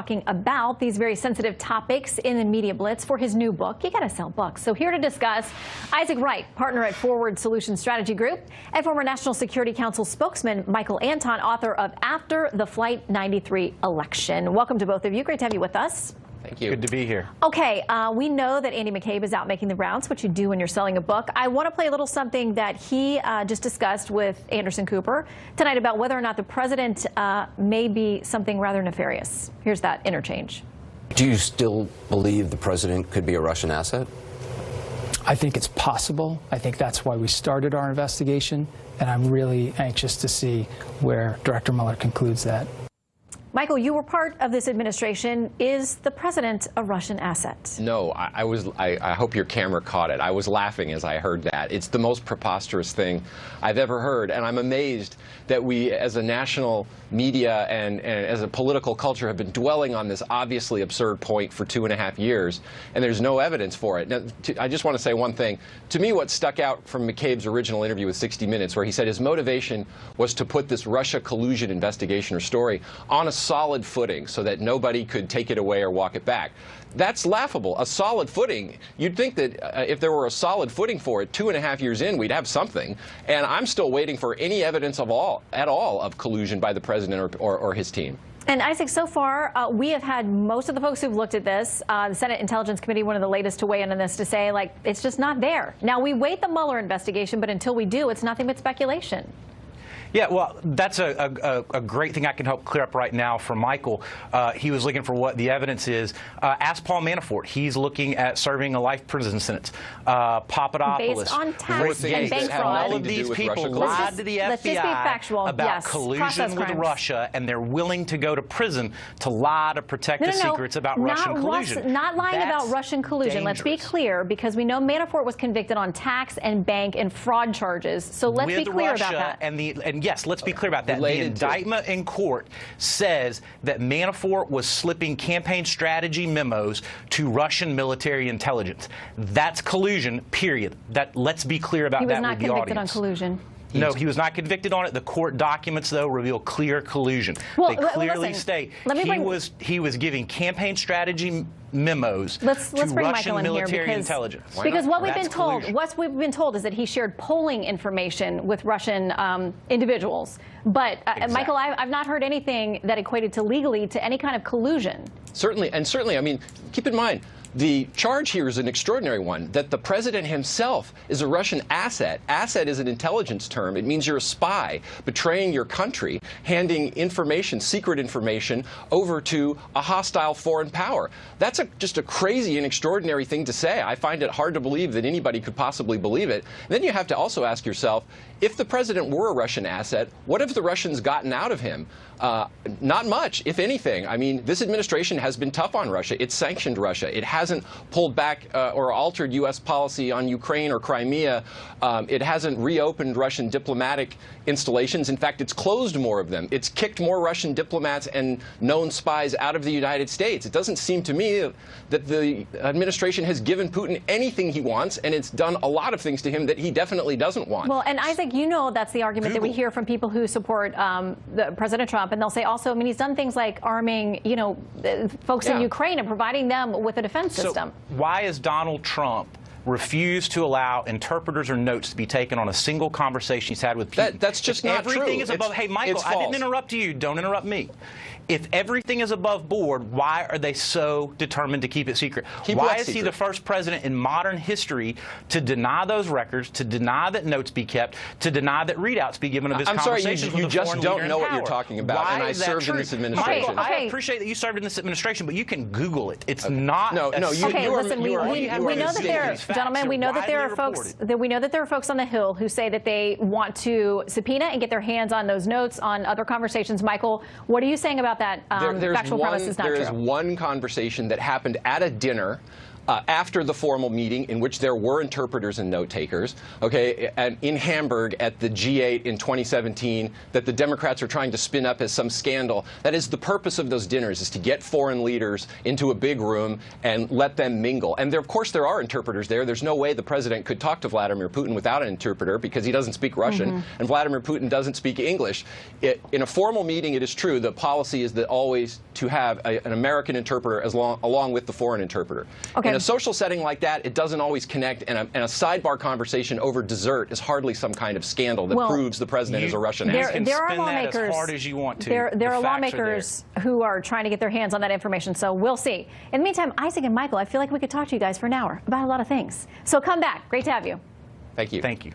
talking about these very sensitive topics in the media blitz for his new book. You got to sell books. So here to discuss, Isaac Wright, partner at Forward Solution Strategy Group, and former National Security Council spokesman Michael Anton, author of After the Flight 93 Election. Welcome to both of you. Great to have you with us. Thank you. Good to be here. Okay, we know that Andy McCabe is out making the rounds, what you do when you're selling a book. I want to play a little something that he just discussed with Anderson Cooper tonight about whether or not the president may be something rather nefarious. Here's that interchange. Do you still believe the president could be a Russian asset? I think it's possible. I think that's why we started our investigation, and I'm really anxious to see where Director Mueller concludes that. Michael, you were part of this administration. Is the president a Russian asset? No, I hope your camera caught it. I was laughing as I heard that. It's the most preposterous thing I've ever heard, and I'm amazed that we, as a national media and as a political culture, have been dwelling on this obviously absurd point for 2.5 years, and there's no evidence for it. Now, I just want to say one thing. To me, what stuck out from McCabe's original interview with 60 Minutes, where he said his motivation was to put this Russia collusion investigation or story on a solid footing so that nobody could take it away or walk it back. That's laughable. A solid footing. You'd think that if there were a solid footing for it, 2.5 years in, we'd have something. And I'm still waiting for any evidence at all of collusion by the president or his team. And Isaac, so far, we have had most of the folks who've looked at this, the Senate Intelligence Committee, one of the latest to weigh in on this, to say, like, it's just not there. Now, we wait the Mueller investigation, but until we do, it's nothing but speculation. Yeah, well, that's a great thing I can help clear up right now for Michael. He was looking for what the evidence is. Ask Paul Manafort. He's looking at serving a life prison sentence. Papadopoulos. Based on tax and bank fraud. All of these people lied to the FBI about collusion with Russia, and they're willing to go to prison to lie to protect the secrets about Russian collusion. Not lying about Russian collusion. Let's be clear, because we know Manafort was convicted on tax and bank and fraud charges. So let's be clear about that. And yes, let's be clear about that. The indictment in court says that Manafort was slipping campaign strategy memos to Russian military intelligence. That's collusion, period. Let's be clear about that with the audience. He was not convicted on collusion. No, he was not convicted on it. The court documents, though, reveal clear collusion. Well, they clearly state he was giving campaign strategy memos to Russian military intelligence. Because what we've been told is that he shared polling information with Russian individuals. But Michael, I've not heard anything that equated to legally to any kind of collusion. Certainly, I mean, keep in mind, the charge here is an extraordinary one, that the president himself is a Russian asset. Asset is an intelligence term. It means you're a spy, betraying your country, handing information, secret information, over to a hostile foreign power. That's just a crazy and extraordinary thing to say. I find it hard to believe that anybody could possibly believe it. And then you have to also ask yourself, if the president were a Russian asset, what have the Russians gotten out of him? Not much, if anything. I mean, this administration has been tough on Russia. It's sanctioned Russia. It hasn't pulled back or altered U.S. policy on Ukraine or Crimea. It hasn't reopened Russian diplomatic installations. In fact, it's closed more of them. It's kicked more Russian diplomats and known spies out of the United States. It doesn't seem to me that the administration has given Putin anything he wants, and it's done a lot of things to him that he definitely doesn't want. Well, and Isaac, you know that's the argument that we hear from people who support President Trump, and they'll say also, I mean, he's done things like arming, you know, folks in Ukraine and providing them with a defense system. So why is Donald Trump refused to allow interpreters or notes to be taken on a single conversation he's had with Putin? That's just not true. Everything is above. Hey, Michael, I didn't interrupt you. Don't interrupt me. If everything is above board, why are they so determined to keep it secret? Why is he the first president in modern history to deny those records, to deny that notes be kept, to deny that readouts be given of his conversations with the foreign leader in power? I'm sorry, you just don't know what you're talking about, and I served in this administration. Michael, I appreciate that you served in this administration, but you can Google it. It's not. No, listen, we know that there, gentlemen, we know that there are folks. We know that there are folks on the Hill who say that they want to subpoena and get their hands on those notes on other conversations. Michael, what are you saying about that factual premise is not true? There is one conversation that happened at a dinner after the formal meeting in which there were interpreters and note takers, okay, and in Hamburg at the G8 in 2017 that the Democrats are trying to spin up as some scandal. That is the purpose of those dinners, is to get foreign leaders into a big room and let them mingle. And there, of course, there are interpreters there. There's no way the president could talk to Vladimir Putin without an interpreter because he doesn't speak Russian, and Vladimir Putin doesn't speak English. In a formal meeting, it is true, the policy is that always to have an American interpreter along with the foreign interpreter. Okay. In a social setting like that, it doesn't always connect, and a sidebar conversation over dessert is hardly some kind of scandal that proves the president is a Russian asset. There are lawmakers, as hard as you want to. There are lawmakers who are trying to get their hands on that information, so we'll see. In the meantime, Isaac and Michael, I feel like we could talk to you guys for an hour about a lot of things. So come back. Great to have you. Thank you. Thank you.